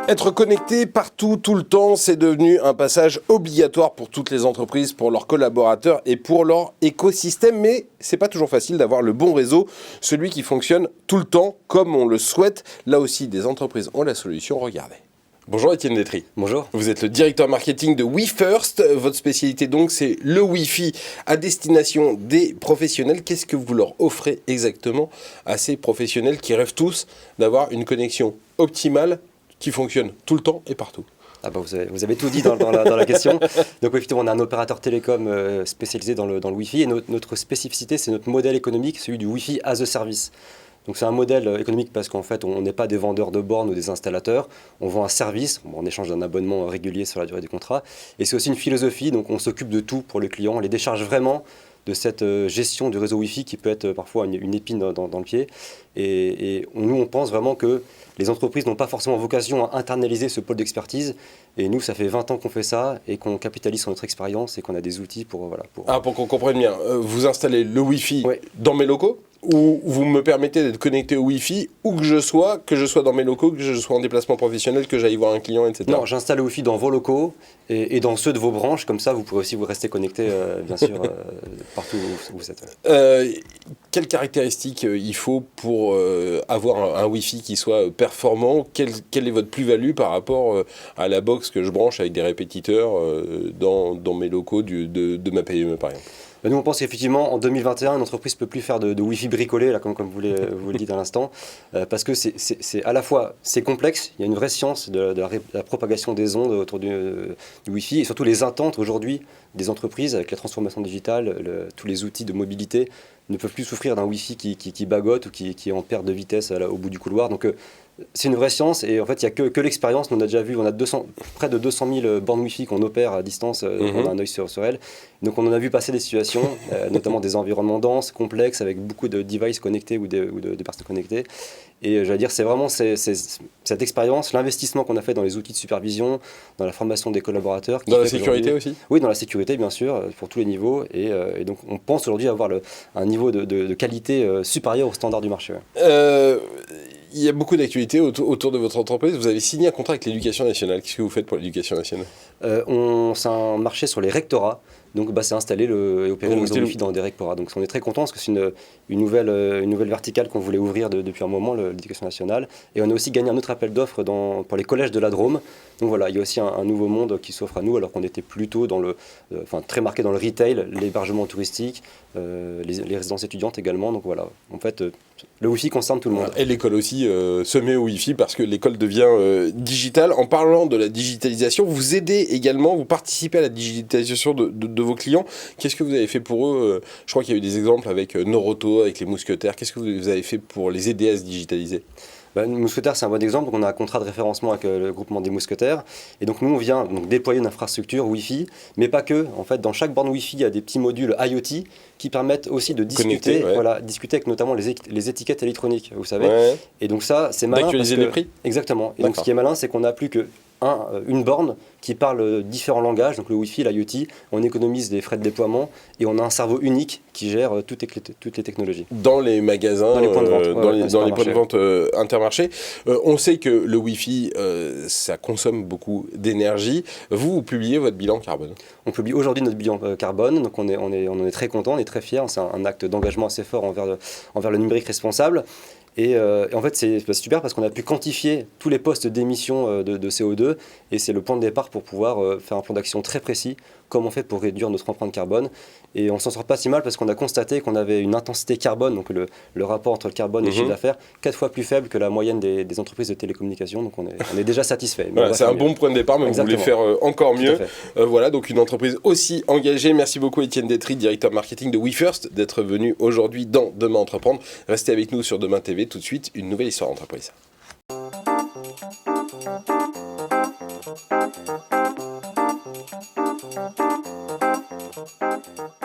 Être connecté partout, tout le temps, c'est devenu un passage obligatoire pour toutes les entreprises, pour leurs collaborateurs et pour leur écosystème. Mais c'est pas toujours facile d'avoir le bon réseau, celui qui fonctionne tout le temps comme on le souhaite. Là aussi, des entreprises ont la solution. Regardez. Bonjour Étienne Détry. Bonjour. Vous êtes le directeur marketing de WeFirst. Votre spécialité donc c'est le Wi-Fi à destination des professionnels. Qu'est-ce que vous leur offrez exactement à ces professionnels qui rêvent tous d'avoir une connexion optimale qui fonctionne tout le temps et partout? Ah bah vous avez tout dit dans la question. Donc effectivement, on a un opérateur télécom spécialisé dans le Wi-Fi et notre spécificité, c'est notre modèle économique, celui du Wi-Fi as a service. Donc c'est un modèle économique parce qu'en fait, on n'est pas des vendeurs de bornes ou des installateurs. On vend un service en échange d'un abonnement régulier sur la durée du contrat. Et c'est aussi une philosophie, donc on s'occupe de tout pour les clients. On les décharge vraiment de cette gestion du réseau Wi-Fi qui peut être parfois une épine dans le pied. Et nous, on pense vraiment que les entreprises n'ont pas forcément vocation à internaliser ce pôle d'expertise. Et nous, ça fait 20 ans qu'on fait ça et qu'on capitalise sur notre expérience et qu'on a des outils pour... Pour qu'on comprenne bien, vous installez le Wi-Fi dans mes locaux ou vous me permettez d'être connecté au Wi-Fi où que je sois dans mes locaux, que je sois en déplacement professionnel, que j'aille voir un client, etc. Non, j'installe le Wi-Fi dans vos locaux et dans ceux de vos branches. Comme ça, vous pourrez aussi vous rester connecté, bien sûr, partout où vous êtes. Quelles caractéristiques il faut pour avoir un Wi-Fi qui soit performant? Quelle est votre plus-value par rapport à la box que je branche avec des répétiteurs dans mes locaux de ma PME, par exemple? Nous, on pense qu'effectivement, en 2021, une entreprise ne peut plus faire de Wi-Fi bricolé, là, comme vous le dites à l'instant, parce que c'est à la fois c'est complexe, il y a une vraie science de la propagation des ondes autour du Wi-Fi, et surtout les attentes aujourd'hui des entreprises avec la transformation digitale, tous les outils de mobilité ne peuvent plus souffrir d'un Wi-Fi qui bagote ou qui est en perte de vitesse au bout du couloir. Donc, c'est une vraie science et en fait, il n'y a que l'expérience. Nous, on a déjà vu, on a près de 200 000 bornes Wi-Fi qu'on opère à distance, on a un œil sur elles. Donc, on en a vu passer des situations, notamment des environnements denses, complexes, avec beaucoup de devices connectés ou de personnes connectées. Et j'allais dire, c'est vraiment cette expérience, l'investissement qu'on a fait dans les outils de supervision, dans la formation des collaborateurs. Dans la sécurité aussi? Oui, dans la sécurité, bien sûr, pour tous les niveaux. Et donc, on pense aujourd'hui avoir un niveau de qualité supérieur au standard du marché. Il y a beaucoup d'actualités autour de votre entreprise. Vous avez signé un contrat avec l'Éducation nationale. Qu'est-ce que vous faites pour l'Éducation nationale? C'est un marché sur les rectorats. Donc, c'est installer et opérer le réseau Wi-Fi dans des rectorats. Donc, on est très content parce que c'est une nouvelle verticale qu'on voulait ouvrir depuis un moment, l'Éducation nationale. Et on a aussi gagné un autre appel d'offres pour les collèges de la Drôme. Donc voilà, il y a aussi un nouveau monde qui s'offre à nous, alors qu'on était plutôt très marqué dans le retail, l'hébergement touristique, les résidences étudiantes également. Donc voilà, en fait, le Wi-Fi concerne tout le monde. Et l'école aussi se met au Wi-Fi parce que l'école devient digitale. En parlant de la digitalisation, vous aidez également, vous participez à la digitalisation de vos clients. Qu'est-ce que vous avez fait pour eux? Je crois qu'il y a eu des exemples avec Noroto, avec les mousquetaires. Qu'est-ce que vous avez fait pour les aider à se digitaliser? Mousquetaires, c'est un bon exemple. Donc, on a un contrat de référencement avec le groupement des mousquetaires. Et donc, nous, on vient déployer une infrastructure Wi-Fi, mais pas que. En fait, dans chaque borne Wi-Fi, il y a des petits modules IoT qui permettent aussi de discuter, discuter avec notamment les étiquettes électroniques, vous savez. Ouais. Et donc, ça, c'est malin. D'actualiser les prix. Exactement. Et donc, ce qui est malin, c'est qu'on n'a plus que une borne qui parle différents langages, donc le Wi-Fi, l'IoT, on économise des frais de déploiement et on a un cerveau unique qui gère toutes les technologies. Dans les magasins, dans les points de vente, dans les points de vente intermarchés. On sait que le Wi-Fi, ça consomme beaucoup d'énergie. Vous publiez votre bilan carbone? On publie aujourd'hui notre bilan carbone, donc on en est très content, on est très fiers. C'est un acte d'engagement assez fort envers le numérique responsable. Et en fait, c'est super parce qu'on a pu quantifier tous les postes d'émissions de CO2 et c'est le point de départ pour pouvoir faire un plan d'action très précis, comme on fait pour réduire notre empreinte carbone. Et on s'en sort pas si mal parce qu'on a constaté qu'on avait une intensité carbone, donc le rapport entre le carbone et le chiffre d'affaires, 4 fois plus faible que la moyenne des entreprises de télécommunications. Donc on est déjà satisfait. Voilà, c'est un bon point de départ, mais Exactement. vous voulez faire encore mieux. Voilà, donc une entreprise aussi engagée. Merci beaucoup Étienne Détry, directeur marketing de WeFirst, d'être venu aujourd'hui dans Demain Entreprendre. Restez avec nous sur Demain TV. Tout de suite, une nouvelle histoire d'entreprise.